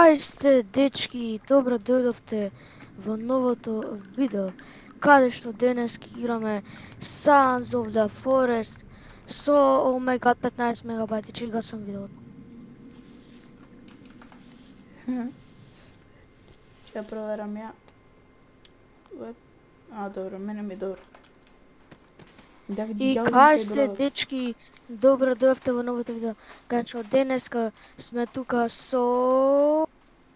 Кај сте, дечки, добро дојдовте во новото видео, каде што денес играме Sons of the Forest со, oh my god, 15 мегабајти, че го сам видеото. Ќе проверам ја. Добро, мене ми е добро. И кај сте, дечки, добро дојдовте во новото видео, кај што денеска сме тука со...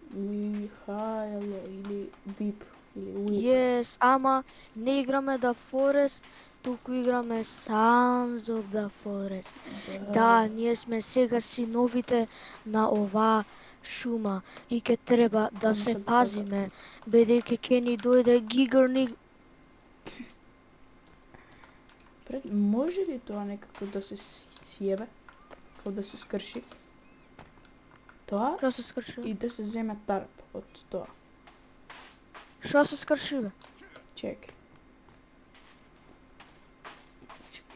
Михајло или Вип или Уип. Yes, ама не играме The Forest, туку играме Sons of the Forest. Да, ние сме сега синовите на оваа шума и ќе треба да се пазиме, бидејќи ќе ни дојде гигарник. Може ли тоа некако да се сиебе? Како да се скрши? Тоа Што се скрши? и да се земе тарп од тоа. Што се скрши, бе? Чекај.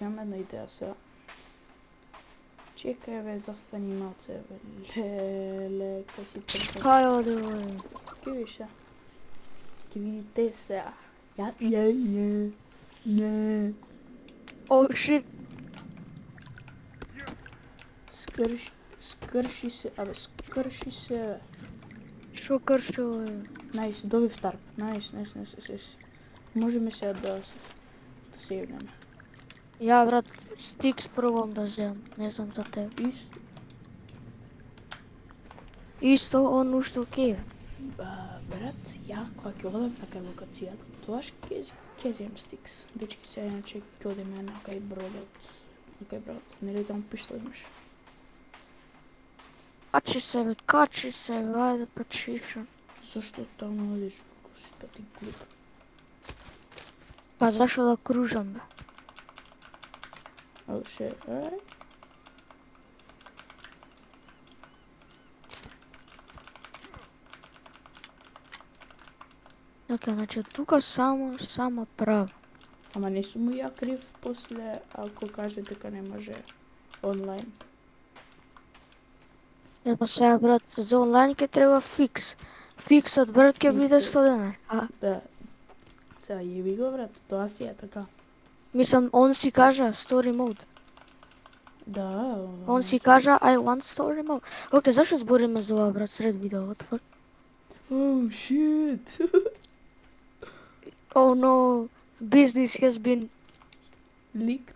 Имам една идеја сега. Чекај, бе, застани малце, бе. Леле, кај си трпа. Кај оде, бе? Ке видиш сега. Ке видите сега. Ја. Oh shit. Скрши се, абе, скрши се, бе. Што крши, бе? Најс, добив тарп. Најс. Можеме сега да се јавнеме. Ја, брат, стикс пробам да земам, не знам за тебе. Исто, он уште окей, бе. Брат, ја кога ќе одам на кај локацијата, тоаш ќе земам стикс. Дечки сега иначе ќе одиме на кај бродот. Нели таму пиштол имаш? Качи се, бе, ајде качиш. Зошто таму одиш, па ти глуп? Па зашо да кружам, бе? Oh shit, alright. Оке, значи тука само право. Ама не сум ја крив после ако каже дека не може онлайн. Па сега, брат, за онлайн ќе треба фикс. Фиксот, брат, ќе биде 100 денар. Да. Сега јеби го, брат, тоа си е така. Мислам, он си кажа story mode. Да. Он си кажа I want story mode. Оке, зашо збориме за ова, брат, сред видео, what the fuck? Oh shit. Oh no, business has been... Leaked.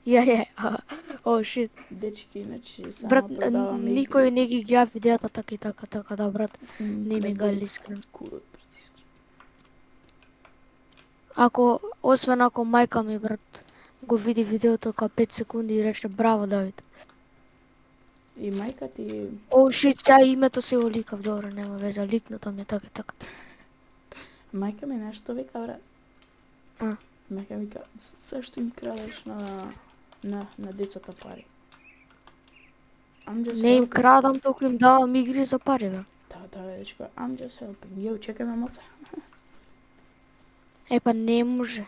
Yeah. Oh shit. Дечки, иначе само Брат, продавам никој не ги гледа видеата така и така да, брат. Не ми га искрено. Курот, брат, искрено. Освен ако мајка ми, брат, го види видеото ка 5 секунди и рече браво, Давид. И мајка ти... Oh shit, сега името си го ликав, добро, нема веза, ликнато ми е така и така. Мајка ми нешто вика, брат. Мајка вика, зашто им крадеш на децата пари? Не им крадам, толку им давам игри за пари, бе. Да, дечко, I'm just helping. Јо, чекај ме моца. Па не може.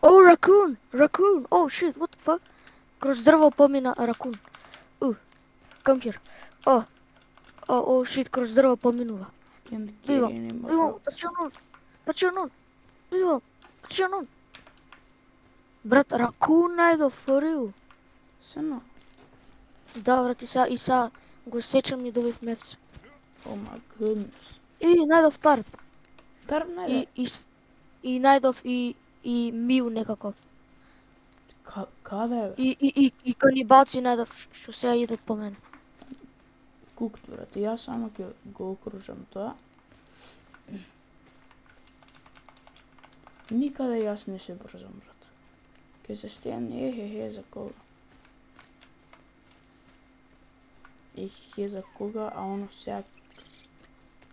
Oh, raccoon! Oh shit, what the fuck? Кроз дрво помина ракун. Come here. Oh shit, кроз дрво поминува. Бивам, тачи он. Брат, ракун најдов, for real. Сено? Да, брат, и са го сечам и добив мевце. Oh my goodness. И најдов тарп. Тарп најдов? И најдов и мил некаков. Каде, бе? И канибалци најдов што сега идат по мене. Кукт, брат, јас само ќе го окружам тоа. Никаде јас не се брзам, брат. Ке се стејам за кога. За кога, а оно сега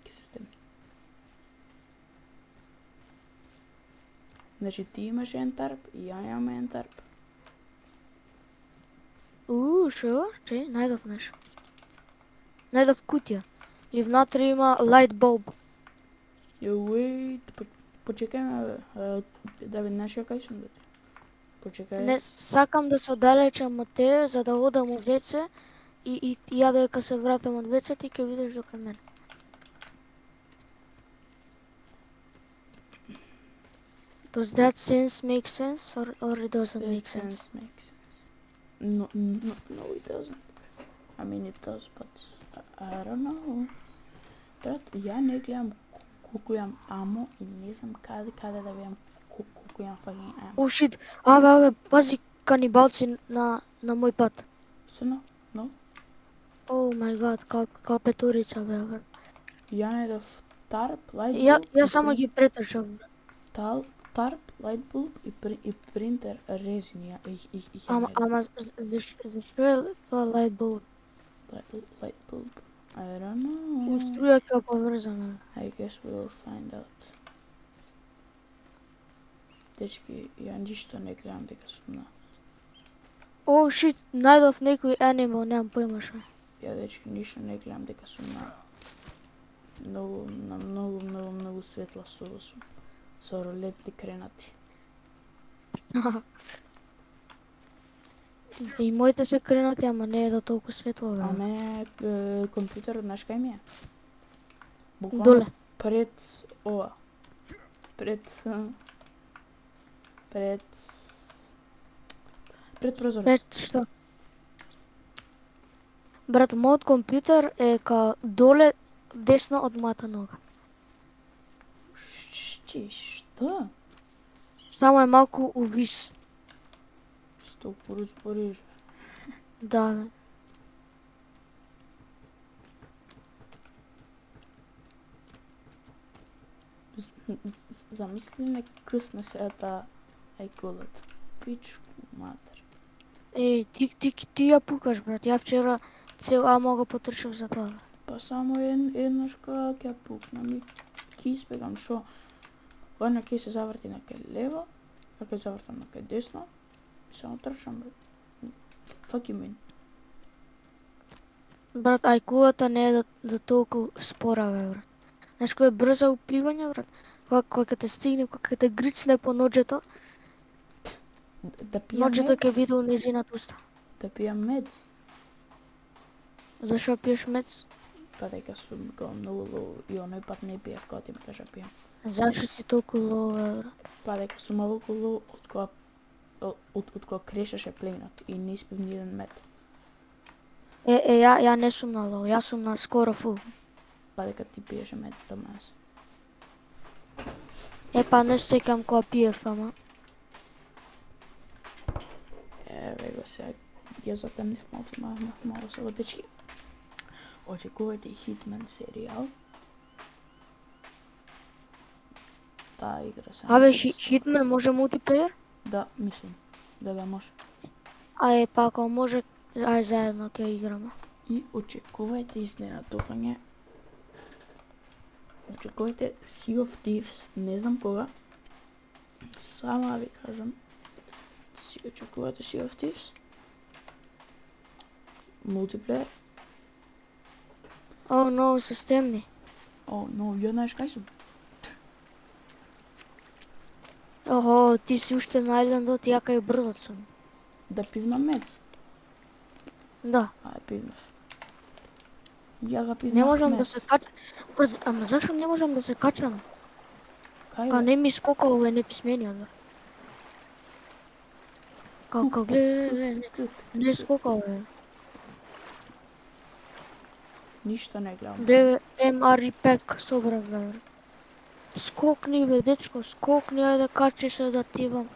ке се стејам. Значи ти имаш еден тарп и ја имам еден тарп. Шо? Че, најдов нешто. Најдов кутија. И внатре има light bulb. Wait, почекај ме, да ви знаеш кај сум, бе. Почекај. Не сакам да се оддалечам од тебе за да одам у WC и ја додека се вратам од WC ти ќе видиш дека мене. Does that sense make sense or it doesn't make sense? Makes sense. No, it doesn't. I mean, it does, but I don't know. Брат, ја не гледам колку имам амо и не знам каде да видам колку имам fucking амо. Oh shit, абе, пази канибалци на мој пат. Сено? No? Oh my god, као петорица бе, брат. Ја најдов тарп, лајтбулб. Ја само ги претрчав. Тарп, лајтбулб и принтер резини. Ама зашто е тоа лајтбулб? Лајтбулб. I don't know. Струја ќе поврзана. I guess we'll find out. Дечки, ја ништо не гледам дека сум на. Oh shit, најдов некој animal, немам појма што. Ја дечки, ништо не гледам дека сум на многу светла соба сум. Со ролетни кренати. И моите се кренати, ама не е да толку светло бе. А мене компјутерот знаеш кај ми е? Буквално Доле. пред ова. Пред прозорот. Пред што? Брат, мојот компјутер е ка доле десно од мојата нога. Што? Само е малку увис. Што пориш? Да, бе. Замисли не късна сета ајкулот. Пичку матер. Еј, ти ја пукаш, брат. Ја вчера цел амо го потршив за тоа. Па само еднаш кога ќе пукнам и ќе испегам шо. Одна ќе се заврти на кај лево, а ќе завртам на кај десно и само трчам, брат. Fuck you mean? Брат, ајкулата не е да толку спора, бе, брат. Знаеш кој е брза упливање, брат? Кога ќе те стигне, кога ќе те грицне по ноџето, Да пијам ноџето мед? ќе биде у незината уста. Да пијам мед? Зашо пиеш мец? Па дека сум као многу лоу и оној пат не пиев кога ти ме кажа пијам. Зашо си толку лоу, бе, брат? Па дека сум малку лоу од кога крешеше пленот и не испив ни еден мед. Ја не сум на лоу, јас сум на скоро фул. Па дека ти пиеше мед, Томас. Па не се сеќам кога пиев, ама. Еве го сега ја затемнив малку сега дечки. Очекувајте и Hitman серијал. Таа игра се. Абе, Hitman може мултиплеер? Да, мислам. Да може. Па ако може, ај заедно ќе играме. И очекувајте изненадување. Очекувајте Sea of Thieves, не знам кога. Само да ви кажам. Си очекувате Sea of Thieves? Мултиплеер? О, но системни. О, но ја знаеш кај сум? Охо, ти си уште на Айлендот, ја кај брдот сум. Да пивнам мец? Да. Пивнав. Ја ga пивнав Не можам да мец. се качам. Ама зашо не можам да се качам? Кај Ка бе? не ми скока овој неписмениот, бе. Ка гледа, не скока, бе. Ништо не гледам. Гледа, MRI пек собрав, бе. Скокни, бе, дечко, скокни, ајде качи се да тивам.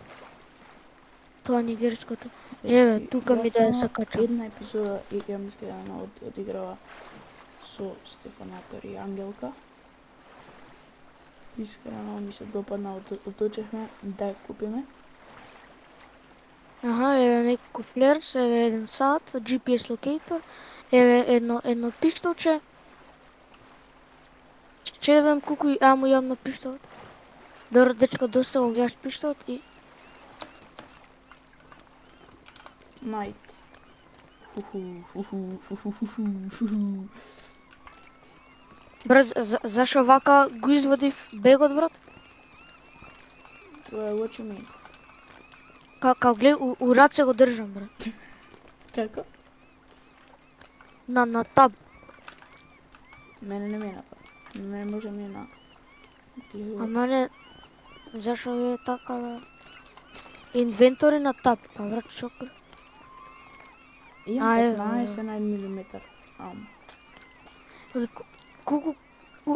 Тоа нигерското. Еве, тука ми да се качам. Една епизода играм изгледана одиграва со Стефанатор и Ангелка. Искрено ми се допадна, одлучевме да ја купиме. Аха, еве некој флерс, еве еден сат, GPS локейтор, еве едно пиштолче. Че да видам колку амо имам на пиштолот. Добро, дечко, доста го гледаш пиштолот и... Најд. Брат, зашо вака го извадив бегот, брат? What you mean? Као глед, у раце го држам, брат. Како? на таб. Мене не ми е напад. Не може ми е на... А мене, зашо е така, бе? Инвентори на таб, па брат, шокер. Имам А, 15 на 1 милиметар. Ама. Колку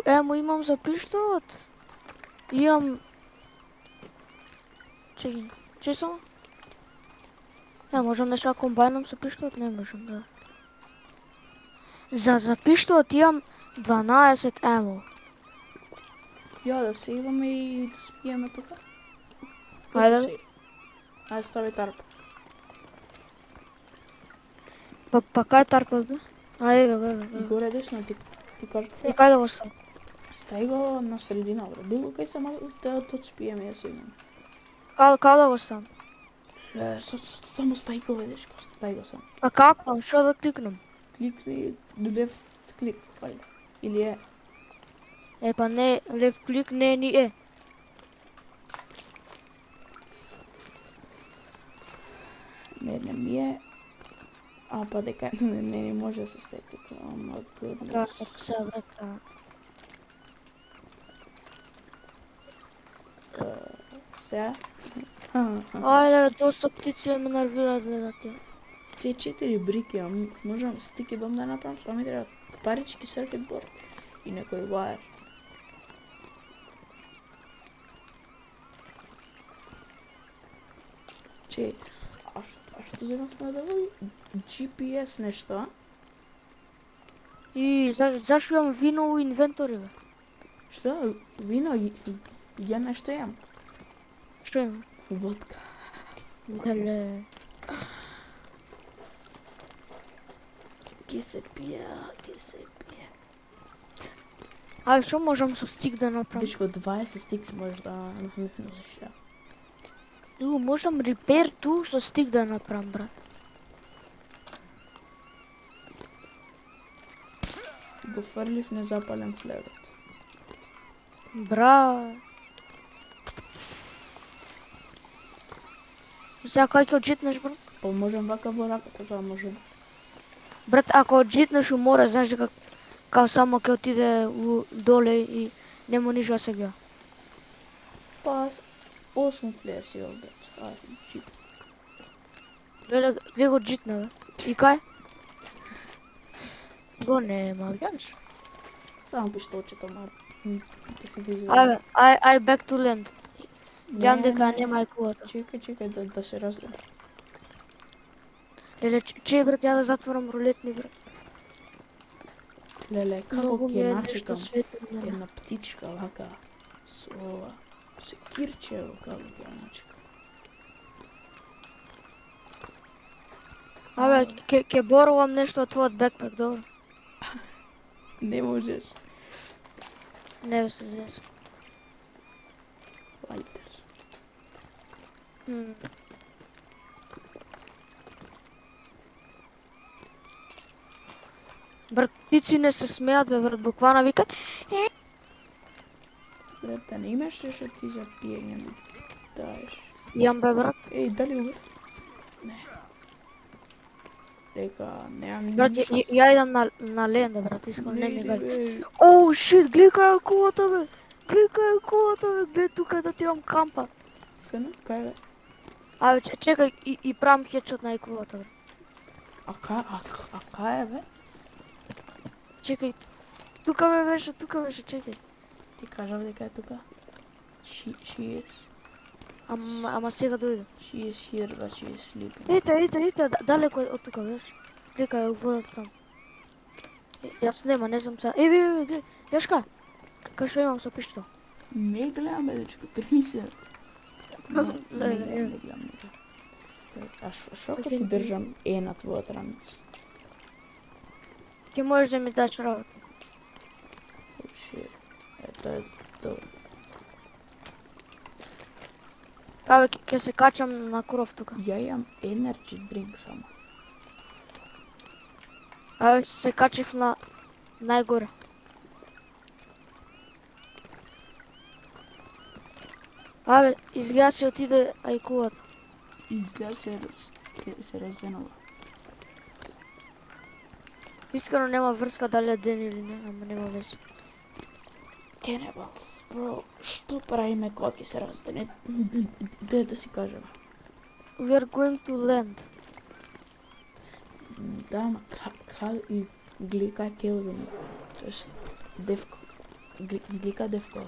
емо имам за пиштолот? Имам... Чекай само. Можам нешто да комбајнам со пиштолот? Не можам, да. За пиштолот имам 12 емо. Ја да се идваме и да спиеме тука. Ајде, Се. Ајде стави тарпа. па кај тарпот бе? Еве го. Горе десно ти кажа. И кај да го ставам? Стај го на средина, бре. Било кај сама да спиеме ја се идваме. Кај да го ставам? Само стај го ведеш, стај го само. А како? Шо да кликнам? Кликни лев клик, вајде. Или е. Па не, лев клик не ни е. Не ми е. А па дека не може да се стај тука. Ама Да, се брат. Сега. Ајде, доста птици ме нервираат гледат ја. C4 брики, можам стики дом да направам, само ми треба парички circuit board и некој wire. А што зеднавме да води GPS нешто, а? И зашо имам вино у инвентори бе? Што? Вино? Ја нешто јам. Што имам? Водка. Леле. Ке се пија. Ајде, шо можам со стик да направам? Дечко, 20 стикс можеш да носиш ја. Можам репер ту со стик да направам, брат. Го фрлив незапален флерот. Бра. Сега кај ќе оджитнеш, брат? Па можем вака во раката, тоа можем. Брат, ако оджитнеш у море, знаеш дека као само ќе отиде у доле и нема ништо да се гледа. Па 8 флер си овде. Ајде, чип. Леле, где го джитна, бе? И кај? Го нема, гледаш? Само пиштолчето, мар. Да се диже. Ај, back to land. Гледам дека нема и кулата. Чекај да се раздели. Леле, че брат, ја да затворам рулетни, брат. Леле, како Многу ми ќе е начекам нешто светло. една птичка вака со ова, со кирчево, како ќе ја начекам. Ќе борувам нешто од твојот бекпек, добро? Не можеш. Не бе се зес. Лајтер. Брат, птици не се смеат, бе, брат, буквално викат. Брат, да не имаш што ти за пиење ми даеш. Јам, бе, брат. Еј, дали убив? Не. Дека, неам ни Брат, ништо. ја идам на ленда, брат, искам не ми гаѓа. Оу, шит, гледај кај е кулата, бе. Гледај тука да ти имам кампа. Сена, кај бе? Абе, чекај и правам хедшот на кулата, бе. А кај е бе? Чекај. Тука беше, чекај. Ти кажав дека е тука. She is. Ама сега дојде. She is here, but she is sleeping. Ете, далеко од тука, веш. Дека е водата там. Јас нема, не знам сега. Еве, гледај. Јаш кај? Кај што имам со пиштол. Не гледам бе, дечко, трни се. Не Не. гледам. А шо ќе ти држам на твојот раница? Ќе можеш да ми даш работа. Ето е добро. Абе, ќе се качам на кров тука. Ја имам energy drink само. Абе, се качив на најгоре. Абе, изгледа се отиде ајкулата. Изгледа се разденува. Искрено нема врска дали е ден или не, ама нема веќе. Cannibals, bro, што правиме кога ќе се растене? Де да си кажеме? We are going to land. Да, ма и глика Келвин, тоест Девко. Глика Девко.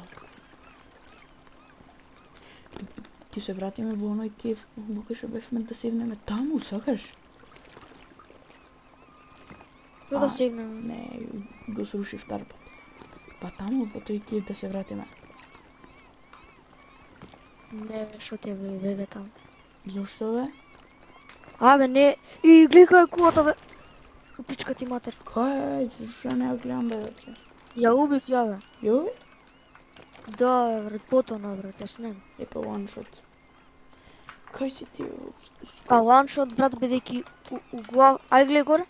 Ти се вратиме во оној кеф, во кој што бевме да седнеме таму, сакаш? Што да сегнеме? Не, го сруши втор пат. Па таму во тој кеф да се вратиме. Не, што ти е вега таму. Зошто бе? Абе, не, и гликај кулата, бе. Пичка ти матер. Кај, зашто не ја гледам бе, дете? Ја убив ја, бе. Јој? Да, бе, потона, брат, ја снем. Епа one shot. Кај си ти? А one shot, брат, бидејќи у глав... Ај гледај горе.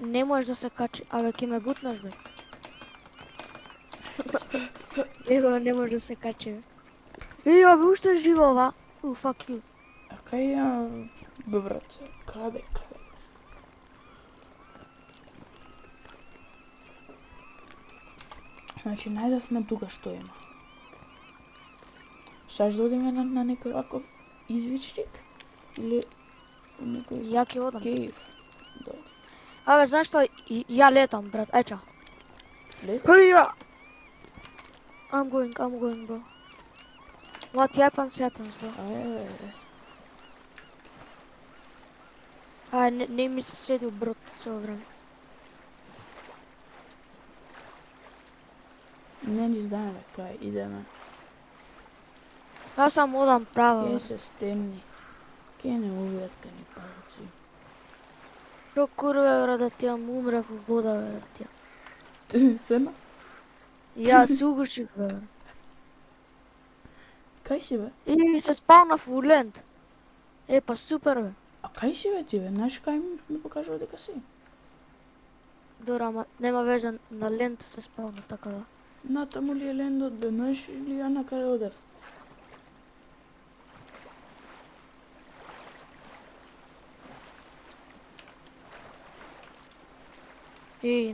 Не можеш да се качи. Абе, ќе ме бутнеш, бе. Его не може да се качи, бе. Абе, уште е жива ова. Fuck you. А кај ја... Бе, брат, каде? Значи, најдовме тука што има. Саш да одиме на некој ваков извичник? Или некој Ја ќе одам. кейв? Да. Абе, знаеш што? Ја летам, брат. Еча. Леташ? Ја! I'm going, bro. What happens, bro. Не ми се седи брод цело време. Не ни знаеме кај идеме. Јас сам одам право. Ке се стемни. Ке не увидат кај ни палци. Што курве, бро, да ти јам умрев во вода, бе, да ти јам. Сема? Ја се угушив, бе. Кај си бе? И се спавнав у ленд. Па супер, бе. А кај си бе ти бе? Знаеш кај ми покажува дека си? Добро, ама нема везе, на ленд се спавнав, така да. Натаму ли е лендот бе? Знаеш ли ја на кај одев?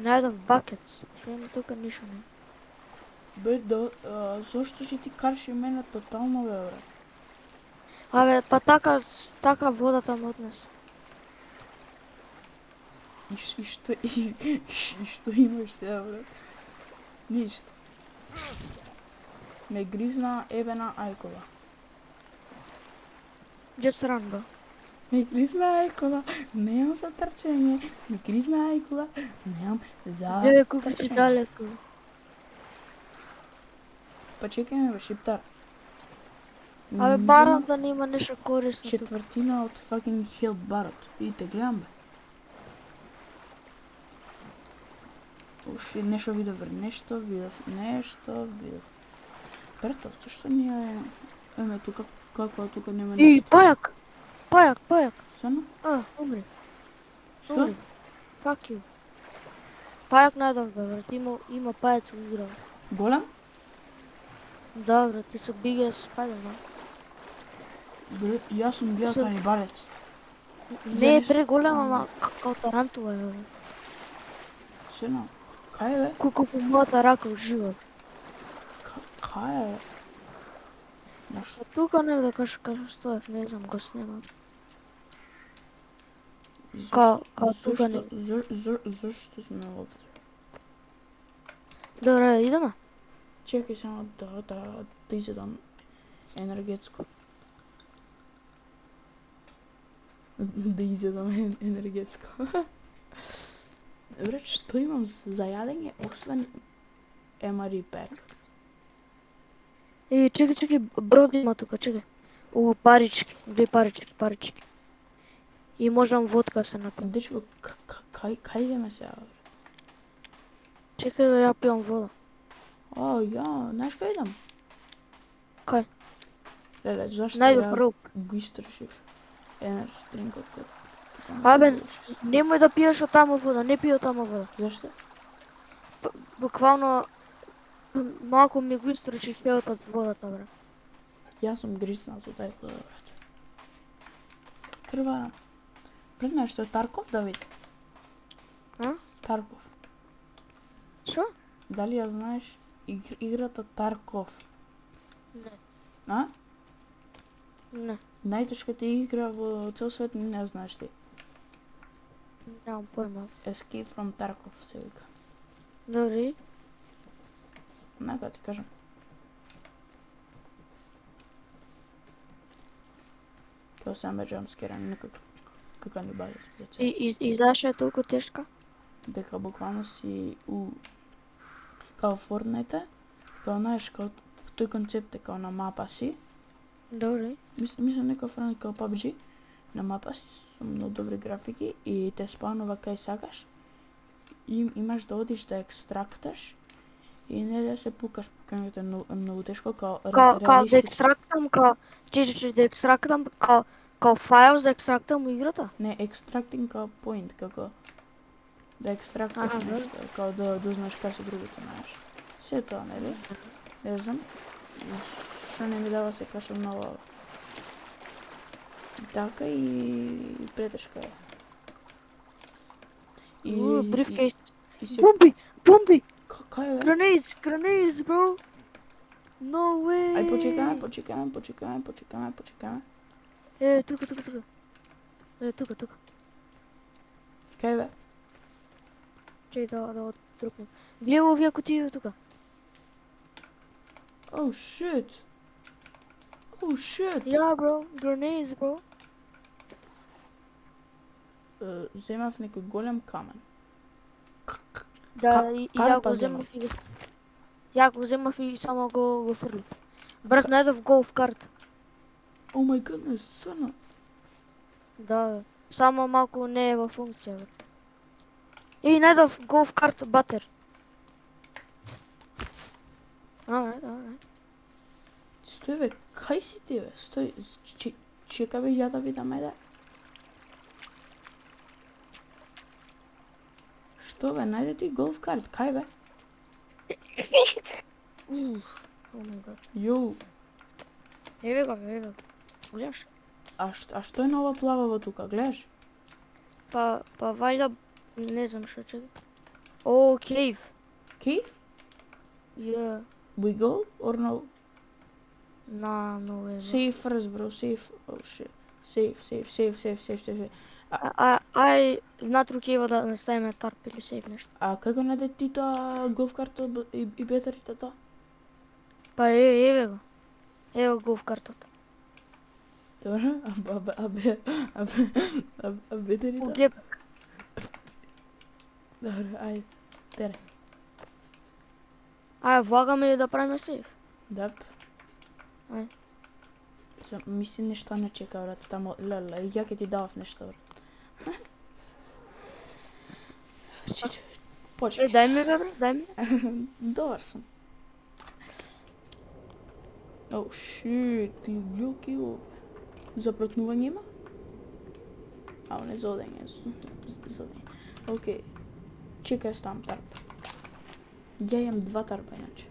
Најдов бакетс. Што има тука, ништо не. Бе, да, зошто си ти карши мене тотално бе, бре? Абе, па така водата ме однесе. И што имаш сега, брат? Ништо. Ме гризна ебена ајкова. Just run, bro. Ме гризна ајкова, немам за трчење. Ме гризна ајкова, немам за Деве купи си трчење. далеко. Па чекај ме, бе, шиптар. Абе, барам да нема нешто корисно тука. Четвртина од fucking хил барот. Видите, гледам бе. Уши нешто видов, бре, нешто видов. Брато, што ние еме тука, како тука нема И нешто. пајак. Сано? Умри. Што? Fuck you. Пајак најдов, бе, брат. Има пајац у игра. Голем? Да, брат, ти се biggest Spider-Man. Бре, јас сум гледал Сум- канибалец. Не е преголем, ама као тарантула, бе. Сено? Кај бе? Колку по мојата рака ужива. Кај бе? Наш... А тука негде кај стоев, не знам, го снимам. Као тука не. Зошто сме овде? Добре, идеме. Чекај само да изедам енергетско. Да изедам енергетско. Добре, што имам за јадење, освен MRE pack? Чекај, брод има тука, чекај. Парички, две парички. И можам водка се напијам. Дечко, кај идеме сега? Чекај, бе, ја пијам вода. Знаеш кај идам? Кај? Леле, зашто Најдов роп. го истрошив? Енерджи дринкот кој... Абе, немој да пиеш од таму вода, не пиј од таму вода. Зашто? Буквално малку ми го истрочи хелот од водата, бре. Јас сум гризнат од тај вода, брат. Крварам. Пред што е Тарков, Давид? А? Тарков. Шо? Дали ја знаеш играта Тарков? Не. А? Не. Најтешката игра во цел свет не ја знаеш ти. Немам појма. Escape from Tarkov се вика. Добри. Нека ти кажам. Тоа се ме джамскеран некако како ни бајат. И зашо е толку тешка? Дека буквално си у као Fortnite, као знаеш као тој концепт е као на мапа си. Добри. Мислам некој френ као PUBG. На мапа си со многу добри графики и те спаунува кај сакаш. И имаш да одиш да екстракташ и не да се пукаш покањето е многу тешко као Као да реалистично. екстрактам, да екстрактам, као файл за екстрактам у играта? Не, extracting као point, како да екстракташ Аха, да. нешто, као да узнаеш кај се другите, знаеш. Се тоа, нели? Не знам. Што не ми дава се каша многу. Така и претешка е. Briefcase. И се... Бомби! Кај е? Grenades, bro! No way! Ај, почекаме. Тука. Тука. Кај бе? Чеј да отрупнем. Гледай овие кутии тука. Oh shit! Yeah, bro. Grenades, bro. Земав некој голем камен. Да, и ја карпа го земав и го... Ја го земав и само го фрлив. Брат, најдов голф карт. Oh my goodness, сварно. Да, бе. Само малку не е во функција, бе. И најдов голф карт батер. Alright. Стој бе, кај си ти бе? Стој, чека бе, ја да видам, ајде. Што бе, најде ти голф карт, кај бе? Oh my god. Јоу, Еве го. Гледаш? а што е на ова плававо тука, гледаш? Па вајда не знам што чека. О, cave. Cave? Yeah. We go or no? No way. Save first, bro, save. Oh shit. Save. Ај внатру кева да наставиме тарп или сейф нешто. А како најде ти тоа голф карта и бетерите тоа? Па еве го. Ево голф картот. Добро, а бетерите? Углеп. Добро, ајде, тере. Ај влагаме и да правиме сейф. Дап. Ај. Мисли нешто не чека, брат, тамо, леле, ја ќе ти давав нешто, брат. Почекай. Дај ми бе, брат, дај ми. Добар сум. Оу, шит, ти глюки го. Запротнување има? Ау, не зодење. Океј. Чекај, ставам тарп. Ја имам 2 тарпа, иначе.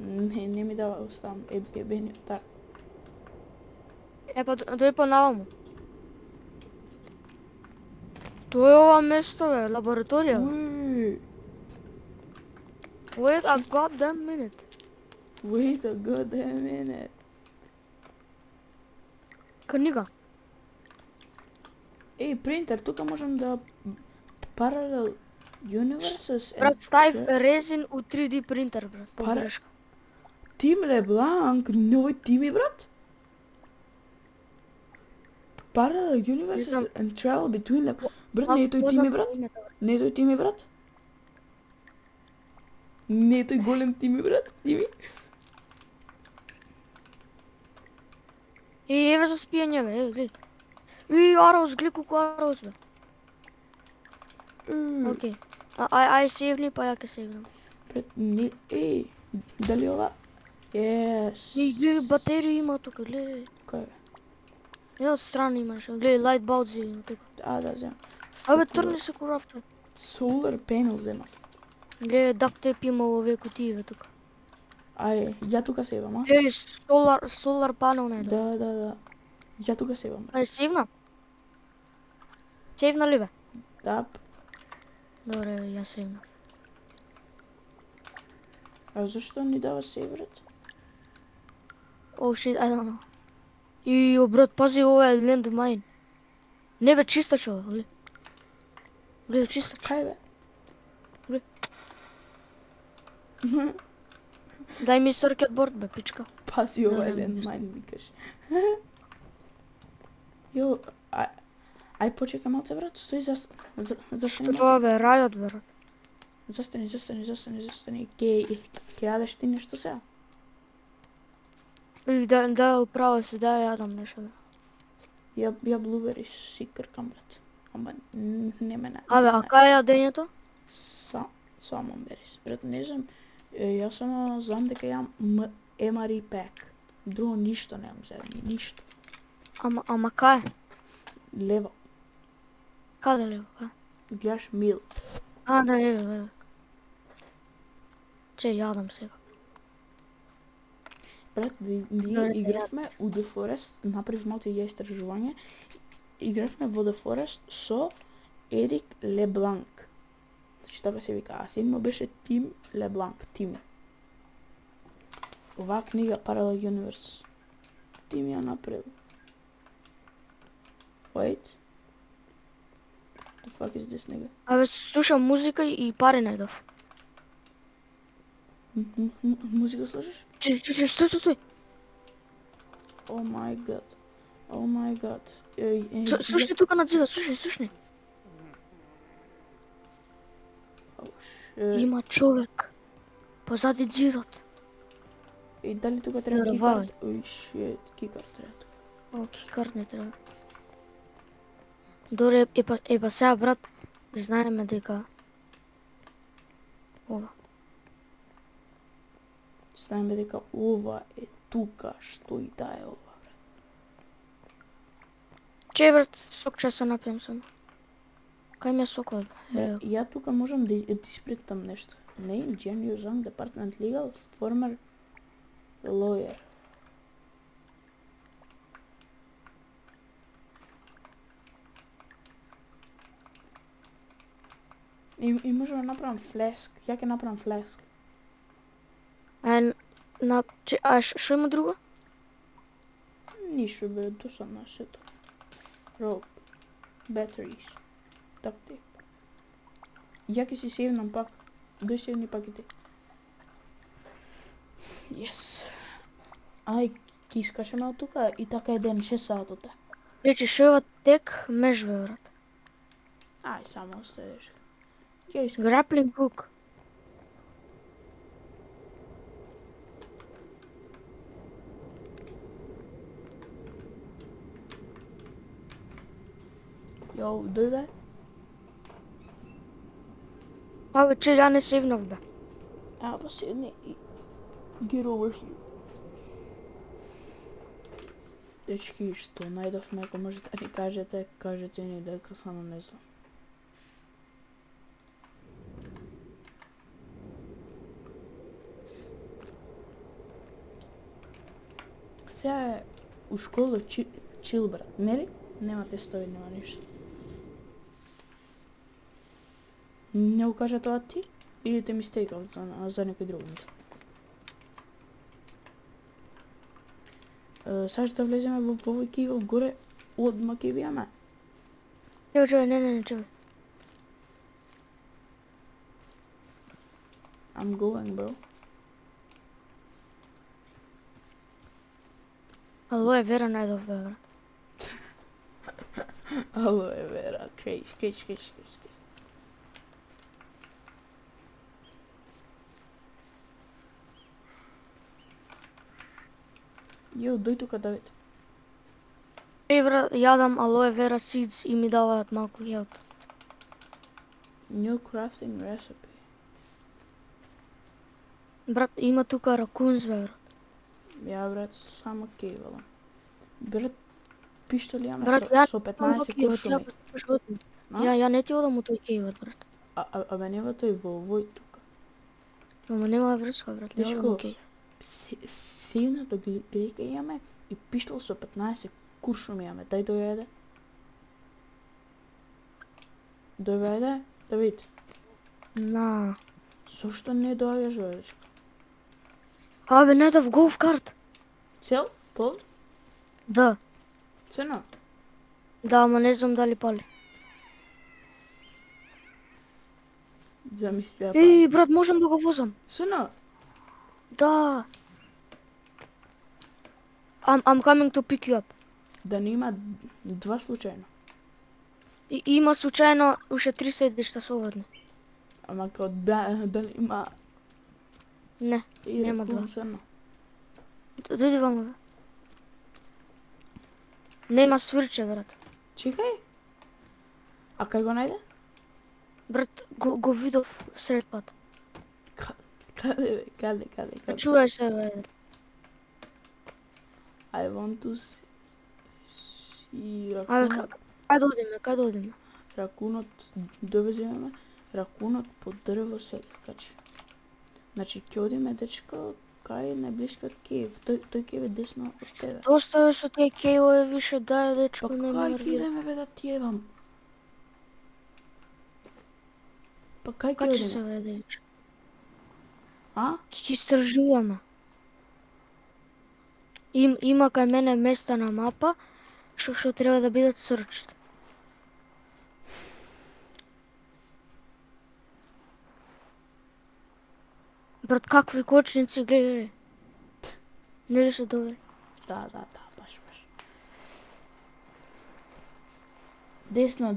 Не ми дава, оставам ебени тарп. Па дој по наваму. Тоа е ова место, бе, лабораторија. Wait a goddamn minute. Wait a goddamn minute. Книга. Еј, принтер, тука можам да parallel universes. Брат, ставив резин у 3D принтер, брат, погрешка. Тим Лебланк, новој тими, брат? Parallel universes and travel between them. Брат, не е тој тими, брат? Не е тој тими, брат? Не е тој голем тими, брат? Тими? Еве за спијање, бе, еве, гледај. Ароус, гледај колку ароус, бе. Океј. Ај сейвни, па ја ке сейвнам. Брат, не, дали ова? Yes. Гледај, батерија има тука, гледај. Кој? Една од страна имаш, гледај, light bulbs има тука. Да, земам. Абе, трни се куравта. Solar panel земав. Гледај, duct tape има овие кутије тука. Ајде, ја тука се имам, а? Гледај, solar panel најдов. Да. Ја тука севам, брат. Ај, сейвна? Сейвна ли бе? Да, Добре, ја сейвнав. а зашто ни дава сев, брат? Oh shit, I don't know. Ио, брат, пази, ова е landmine. Не бе, чистач ова, гледа. Гледа, чистач. Кај бе? Дај ми circuit board, бе, пичка. Пази, ова е Да, да, landmine, викаш. Јо, ај почекај малце, брат, стои застани Што малце. тоа бе, рајот, бе, брат. Застани. Ке јадеш ти нешто сега? Да, управо си, да јадам нешто. Ја блубери си кркам, брат. Ама не мене. Абе, а кај е јадењето? Само берис. Брат, не знам, јас само знам дека јам MRE pack. Друго ништо немам за ништо. Ама кај? Лево. Каде лево, каде? Гледаш мил. А, да, еве. Че, јадам сега. Брат, ние Добре, игравме у The Forest, направив малце ја истражување. Игравме во The Forest со Ерик Лебланк. Значи така се вика, а син му беше Тим Лебланк, Тим. Оваа книга Parallel Universe. Тим ја направил. Wait. The fuck is this nigga? Абе, слушам музика и пари најдов. Музика слушаш? Че, стой. Oh my god. Oh my god. Слушни тука на зидот, слушни. Има човек. Позади зидот. И дали тука треба Верували. кикарт? Ој, shit, кикарт треба тука. О, кикар не треба. Добре, па сега, брат, знаеме дека... Ова. Знаеме дека ова е тука, што и да е ова, брат. Че, брат, сок ќе се напијам само. Кај ми е сокот, бе? Бе, ја тука можам да испритам нешто. Name, Genius Young, Department Legal, former lawyer. И можем да направам флеск. Ја ќе направам флеск. А што има друго? Ништо бе, досадно сето. Rope, batteries, duct tape. Ја ќе си сейвнам пак. Дој сейвни пак и ти. Yes. Ај, ќе искашаме од тука и така еден 6 сатота. Рече, што е ова тек меж, бе, брат? Ај, само оставиш. Ја искам. Grappling hook. Јо, дој бе. Абе, че, ја не сейвнав, бе. А, па седни и get over here. Дечки, што најдовме, ако можете да ни кажете, кажете ни дека само не знам. Сега е у школа чил, брат, нели? Нема тестови, нема ништо. Не го кажа тоа ти? Или те мистейкав за некој друг мислам? Сега што влеземе во овој кивел горе, одма ќе бијаме. Чекай, не, чекай. I'm going, bro. Алоe вера најдов, бе, брат. Алоe vera, crazy. Јо, дој тука, Давид. Ей, брат, јадам алоe вера seeds и ми даваат малку health. New crafting recipe. Брат, има тука ракунс, бе, брат. Ја, брат, само кевелам. Брат, пиштоли јаме Брат, со ја 15 куршуми. Ја не ти одам у тој кейвот, брат. Абе, нема тој во овој тука. Ама нема врска, брат, не одам у Дечко, кейв. сејната глека имаме и пиштол со 15 куршум имаме. Дај дојде. Дојде, Давид. На. Зошто не доаѓаш, бе? Абе, не дав голф карт. Цел? Пол? Да. Цена? Да, ама не знам дали пали. Замисли ја Еј, брат, можам да го возам. Цена? Да. I'm coming to pick you up. Да не има два случајно. И има случајно уште 3 седишта слободни. Ама као да не има... Не, Иде, нема кум два. цена. Дојди вамо, бе. Нема свирче, брат. Чекај. А кај го најде? Брат, го видов сред пат. Каде, бе? Каде? Чувај се, бе. I want to see Абе, ракунот. кај да одиме? Ракунот довеземе. Ракунот по дрво се качи. Значи, ќе одиме, дечко, кај најблискиот кејв. Тој кејв е десно од тебе. Доста е со тие кејлови више, дај, Па дечко, не ме кај ќе нервира. идеме, бе, да ти јебам? Па кај ќе Качи се, одиме? бе, дечко. А? Ќе истражуваме. Има кај мене места на мапа, што треба да бидат срчт. Брат, какви кочници, гледај. Нели се добри? Да, баш. Десно,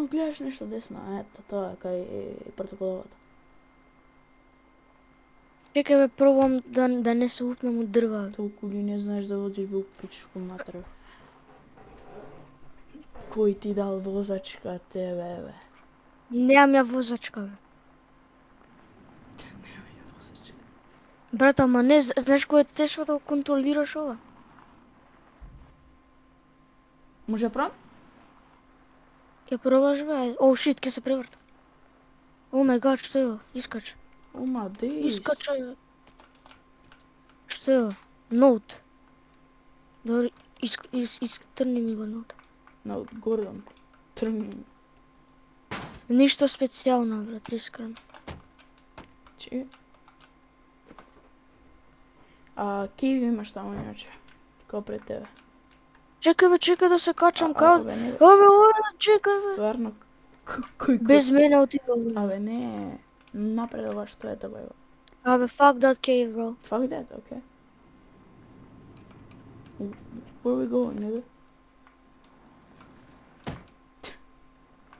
гледаш нешто десно. Ето, тоа е кај протоколовата. Чекај, бе, пробам да не се упнам од дрва. Толку ли не знаеш да возиш, бе, пичку матер. Кој ти дал возачка тебе, бе? Немам ја возачка, бе. Возачка. Брат, ама не, знаеш кој е тешко да го контролираш ова? Може прав? Ќе пробаш, бе? Оу, шит, ќе се преврта. О мај гад, што е ова? Искача. Ума, дес. Искача, бе. Што е ова? Ноут. Добри, трни ми го ноут. На Гордон. Трни. Ништо специјално, брат, искрено. Че? Кејви имаш таму иначе. Као пред тебе. Чекај да се качам, као... Абе, не, бе. Абе, чекај, бе. Стварно. Кој Без мене отидол. Абе, не. Напред ова што е тоа, бе. Абе, fuck that cave, bro. Fuck that, okay. Where we going, nigga?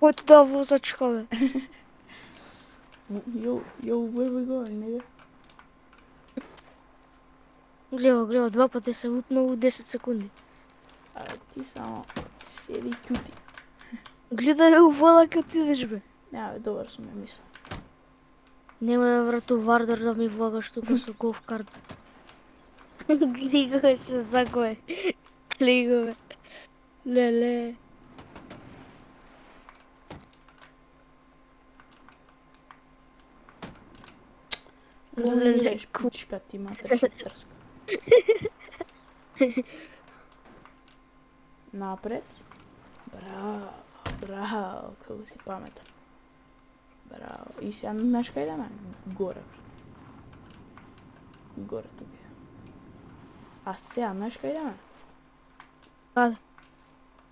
Кој ти дал возачка, бе? Yo, where we going, nigga? Гледа, два пати се упнал у 10 секунди. А ти само седи кјути. Гледај у вода ќе отидеш, бе. Не, бе, добар сум ја мисла. Нема да врату Вардар да ми влагаш тука со голф карт. Гледа се закој. Гледа, бе. Леле. Леле, Пичка ти матер шиптерска. Напред. Браво, како си паметен. Браво. И сега знаеш кај идеме? Горе. Горе тука. А сега знаеш кај идеме? Каде?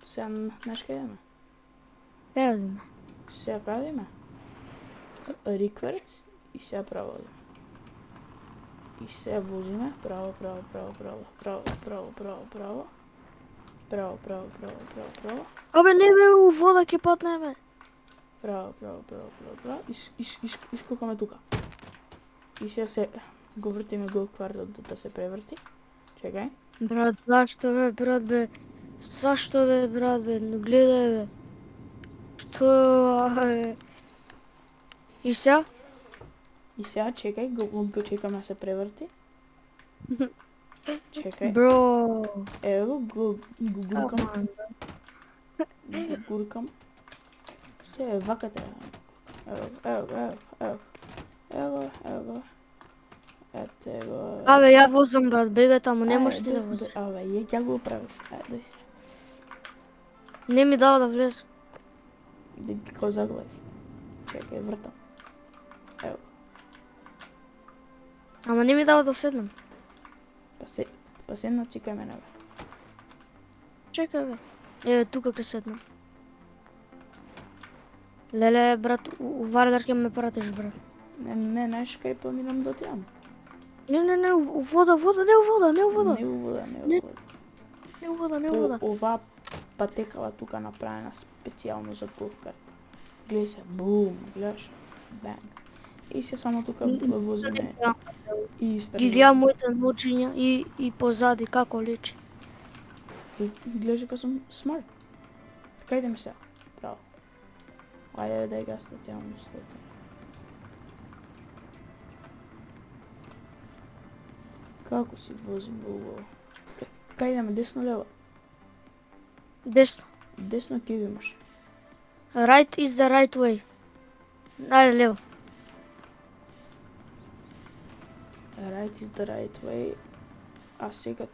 Сега знаеш кај идеме? Не одиме. Сега каде идеме? Рикверц и сега право одиме. И сега возиме право. Абе, не бе, у вода ќе патнеме. Право. Искокаме тука. И сега се го вртиме го квартот да се преврти. Чекај. Брат, зашто бе, брат бе? Зашто бе, брат бе? Гледај бе. Што е? И сега? И сега чекај, го чекаме да се преврти. Чекај. Бро. Ево го гуркам. Каман. Го гуркам. Се вакате. Ево го. Ете го. Абе, ја возам, брат, бегај таму, не можеш ти да возиш. Абе, ја го правиш. Дој се. Не ми дава да влезам. Да ги као заглавив. Чекај, вртам. Ево, Ама не ми дава да седнам. па седна, чекај мене, бе. Чекај бе. Еве тука ќе седнам. Леле брат, у Вардар ќе ме пратиш брат. Не, знаеш кај планирам да отидам? Не, у вода, не у вода. Не у вода, не у вода. Оваа патекава тука направена специјално за голф карт. Гледај се, бум, гледаш, банг. И се само тука возиме и Ги истражуваме. гледам моите ночиња и позади како личи. Ти гледаш дека сум смарт. Кај да ми се? Браво. Ајде дај гас да тя му слета. Како си возим убаво? Кај идеме, десно лево? Десно. Десно ќе ви имаш. Right is the right way. Ајде лево. Right is the right way. А сега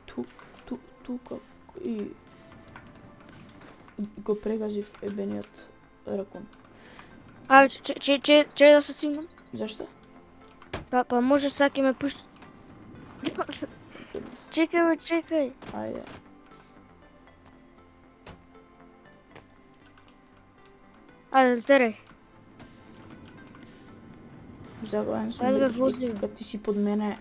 тука и го прегазив ебениот ракун. Че да се снимам? Зашто? Па може сега ќе ме пушти. Чекај бе, чекај. Ајде. Ајде, терај. Заглавен сум Ајде бе, дека вози, бе. кога ти си под мене.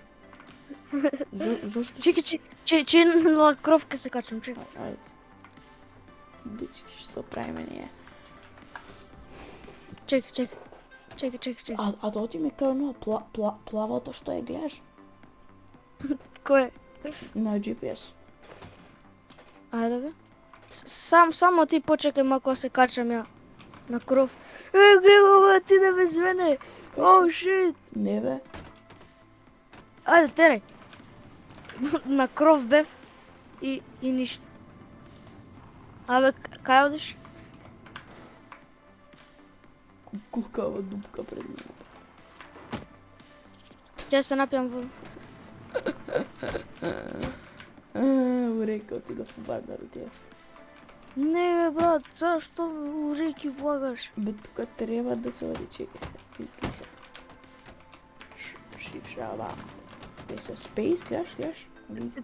Зошто? Чекај, на кров ќе се качам, чекај. Ајде. Дечки, што правиме ние? Чекај. А да отиме кај оно плавото што е гледаш? Кој е? На GPS. Ајде бе. Само ти почекај мако се качам ја на кров. Гледа бе, ти да без мене. Оу, шит. Не бе. Ајде, терај. На кров бев и ништо. Абе, кај одиш? Кукава дупка пред мене. Ќе се напијам вода. Рекao ти да в Вардар отидеш. Не бе, брат, зашто у реки влагаш? Бе, тука треба да се оди, чекай се. Пити се. Шипшава. Е се спейс, гледаш?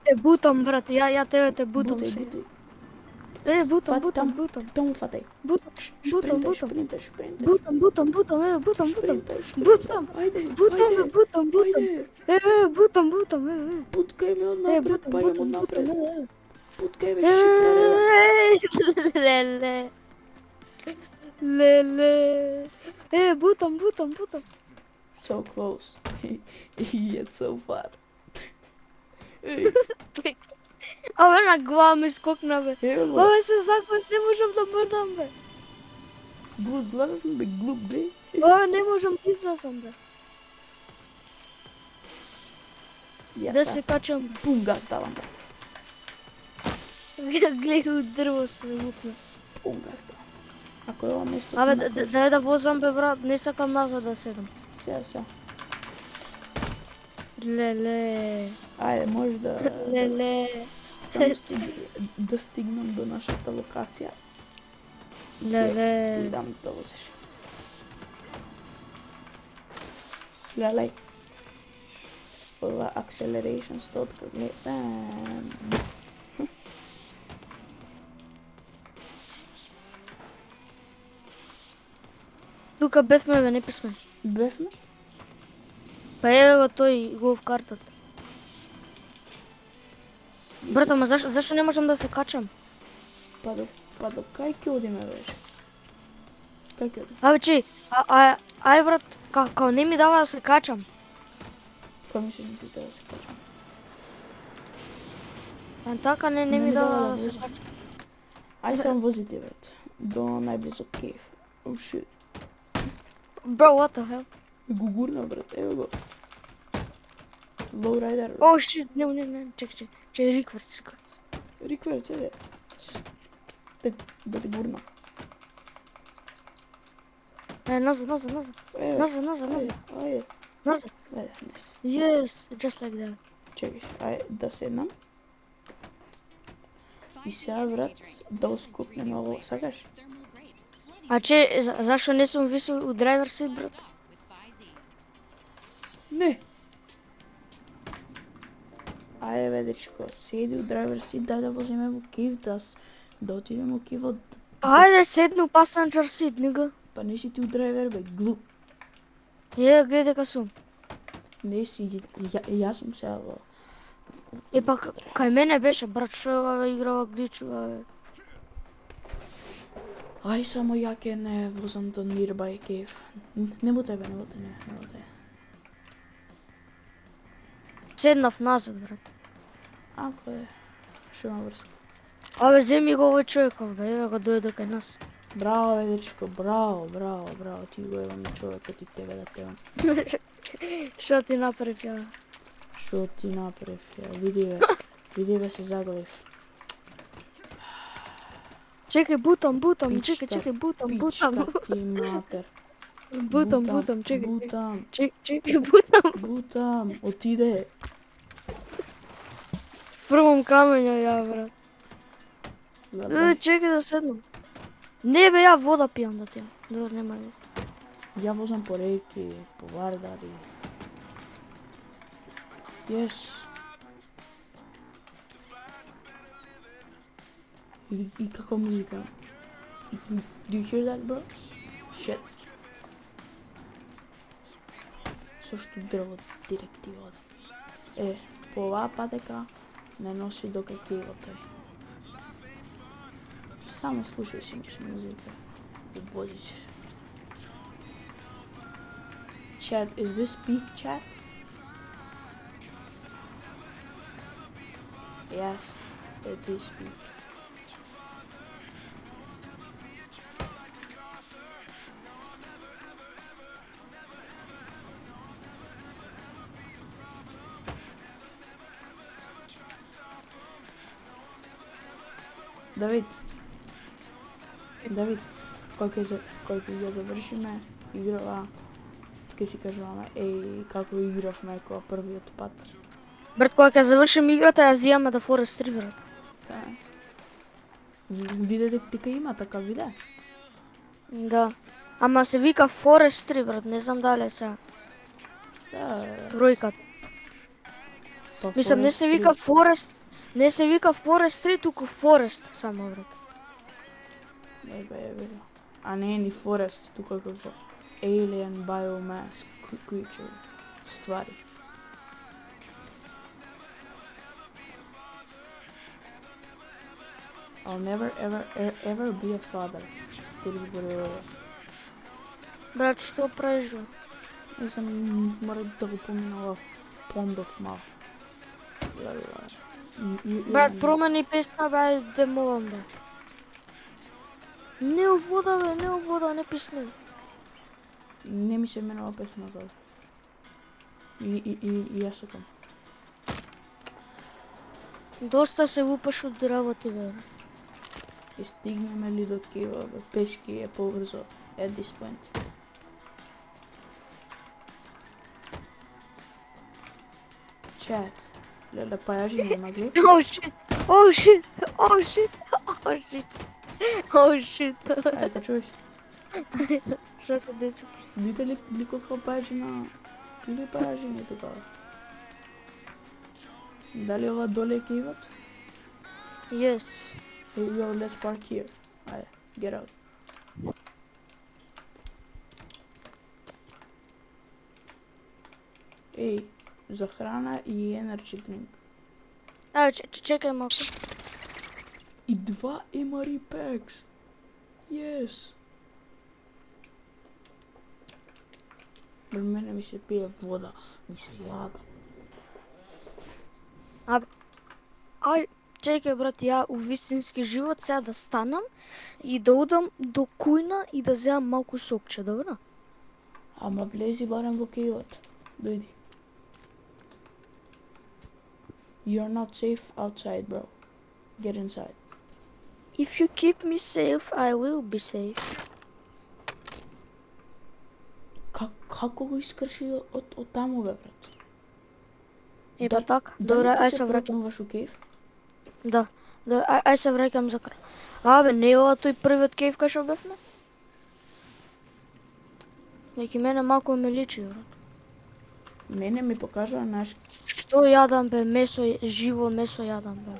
Те бутам, брат, ја тебе те бутам Бутай, се. бутай. Бутам. Тому фатай. Бутам. Шпринтай. Бутам, Шпринтай, еве, бутам. шпринтай. Бутам. Ајде, Бутам, ајде. бутам. Ајде. Бутам, еве. Путкај ме од напред, па јам од напред. еве. Путкај ме шипнере. Леле. Бутам. So close. Yet so far. Ей, Абе, на глава ми скокна, бе. еве го. Абе, се закој, не можам да мрдам, бе. Бус, гледаш ме, бе, глуп, бе. Абе, не можам да излезам, бе. Да се качам, бе. Пум газ давам, бе. Гледај у дрво се мутна. Пум газ давам. Ако е ова место... Абе, ти ме дај да возам, бе, брат, не сакам назад да седам. Сега. Леле. Ајде, може да... Леле. Само да стигнам до нашата локација. И Леле. дам да возиш. Леле. Ова acceleration стотка гледам. Тука бевме, бе, не писме. Бевме? Па еве го тој голф картата. Брат, ама зашо не можам да се качам? Па до кај ќе одиме, беше? Кај ќе одиме? Абе, че, ај брат, као не ми дава да се качам. Кој мислиш да ти треба да се качам? Така не ми дава да се качам. Ај сам возите, брат. До најблизок кейв. Oh shit. Bro, what the hell? Го гурна, брат, еве го. Lowrider. Oh shit, не, чекай, рекверс. Рикверц, еве. Да те гурна. Назад. Еве. Назад. Ајде. Назад. Ајде, Yes, just like that. Чекай, ајде да седнам. И сега, брат, да го скупнеме ово, сакаш? А че, зашо не сум висел у драйвер сит, брат? Не. Ајде, бе, дечко, седи у драйвер сит, дај да возиме во кив, да отидеме во кивот. Ајде, седни у пасенџер сит, нига. Па не си ти у драйвер, бе, глуп. Гледај дека сум. Не си, јас сум сега во... Па кај мене беше, брат, шо ја играва гличува, бе. Ај, само ја ке не возам до nearby cave. Не бутай, бе, не бутай. Седнав назад, брат. Ако е, шо има врска. Абе, земи го овој човеков, бе, еве го дојде кај нас. Браво, бе, дечко, браво, ти го евам и човекот и тебе да те евам. Шо ти направи ја? Шо ти направив, ја, види бе, се заголив. Чекај, бутам, чекај, бутам. Пичка ти матер. Бутам, чекај. Бутам, Чекај, бутам. бутам, отиде. Фрмам камења ја, брат. Чекај да седнам. Не бе, ја вода пијам да тијам. Добро, нема везе. Ја возам по реки, по вардари. Yes. И каква музика? Do you hear that, bro? Shit. Сошто дрво директивата. По оваа патека не носи до кај тој. Само слушај си музика и возиш. Chat, is this peak chat? Yes, it is peak. Давид, кој ќе ја завршиме играва, ќе си кажуваме, како игравме кога првиот пат. Брат, кога ќе завршим играта, ја зијаме да Forest 3, брат. Виде дека има така виде? Да. Ама се вика Forest 3, брат, не знам дали е сега. Да. Тројката. Па Мислам, не се вика Forest 3, туку Forest само, брат. Бе. А не е ни Forest, тука како Alien Biomass Creature ствари. I'll never ever be a father. Брат, што правиш? Не знам, мора да го поминала Пондов мал. Брат, промени песна, бе, те молам, бе. Не у вода, не писме. Не ми се менува песна за. И јас сакам. Доста се лупаш од работи, бе. И стигнеме ли до кива, бе, пешки е побрзо at this point. Chat. Леле, пајажи не могли? Oh shit. Ајде, чуеш? Што се деси? Видите ли колко пајажина? Или пајажини тука? Дали ова доле е кивот? Yes. Hey, yo, let's park here. Aye, get out. Ей, за храна и energy drink. Чекај малку. И 2 MRE packs. Yes. При мене ми се пие вода, ми се јада. Ај, чекај, брат, ја у вистински живот сега да станам и да одам до кујна и да земам малку сокче, добро? Ама влези барем во кејот. Дојди. You're not safe outside, bro. Get inside. If you keep me safe, I will be safe. Како го искрши од таму, бе, брат? Така, добре, ај се враќам. Дали се у кейв? Да. Да, ај се враќам за крај. Абе, не е ова тој првиот кејф кај што бевме? Веќе мене малку ме личи, брат. Мене ми покажува наш... Што јадам бе, месо, живо месо јадам бе.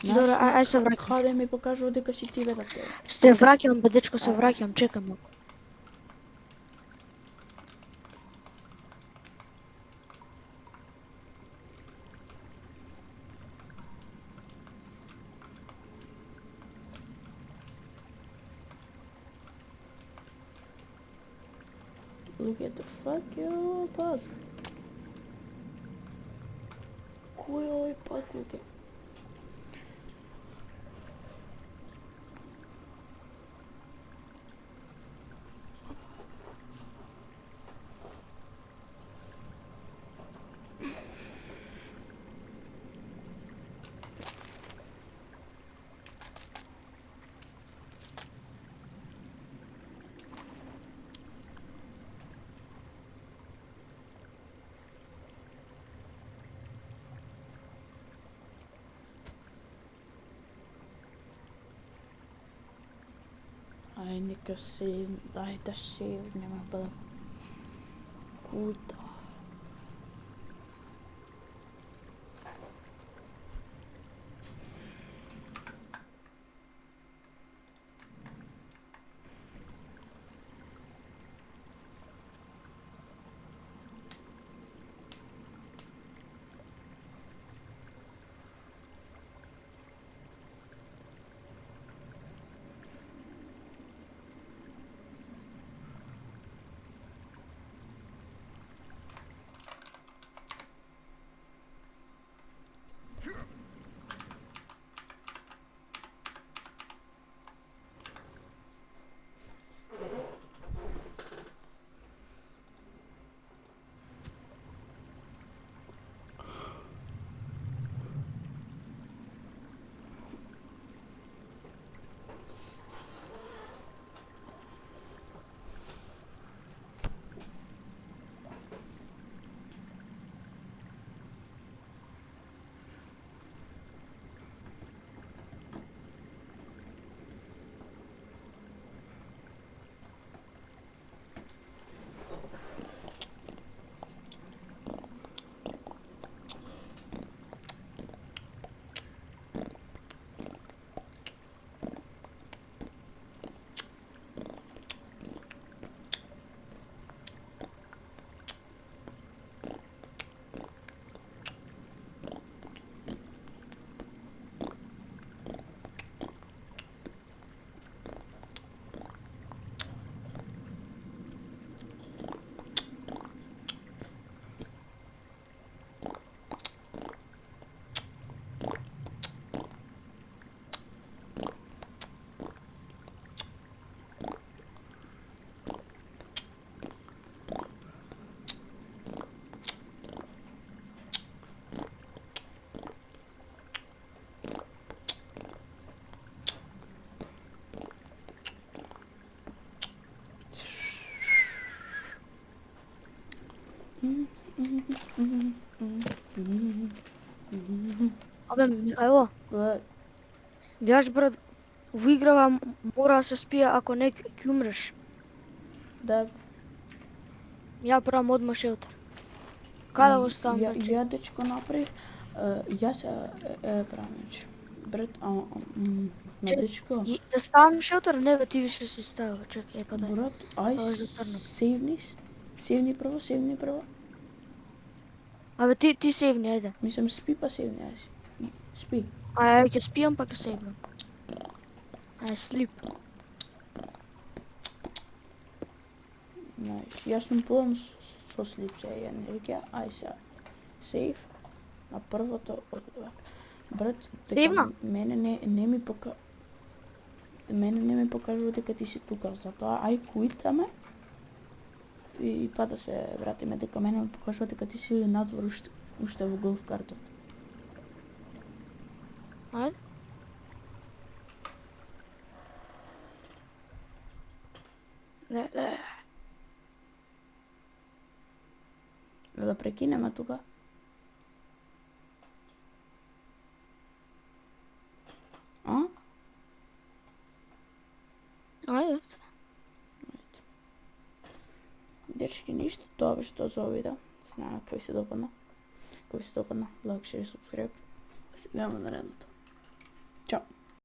Добре, ај се враќам. Каде ми покажува дека си ти брате? Се враќам бе, дечко, се Ајде. враќам, чекам малку. Look at the fuck, yo, bug. Кој е овој пак, луке? Ај, нека сейв, дај да сейв, нема бъда кута. Абе, Михајло, гледаш брат, во играва мора да се спие, ако не ќе умреш. Да, Ја правам одма шелтер. Каде го ставам бе? ја дечко направив, јас правам значи. Брат, на дечко. И да ставам шелтер? Не бе, ти више си ставил, чекај, па дај. Брат, Тоа е ај, затрнато. сейвни прво. Абе, ти сейвни, ајде. Мислам, спи па сейвни, ајде. Спи. Ај, ќе спијам па ќе сейвнам. Ај, слип. Најс, јас сум полн со слип се енергија, ај се сейв на првото од вака. Брат, Сейвна? мене не ми покажува дека ти си тука, затоа ај куитаме и па да се вратиме, дека мене ми покажува дека ти си надвор уште во голф картот. Ајде. Не. Да прекинеме тука. Ајде. Дечки, ништо, тоа беше тоа за овој видео. Се надевам кога ви се допадна. Кога ви се допадна, лайк, шер и субскрайб. Се гледаме на наредното. Чао!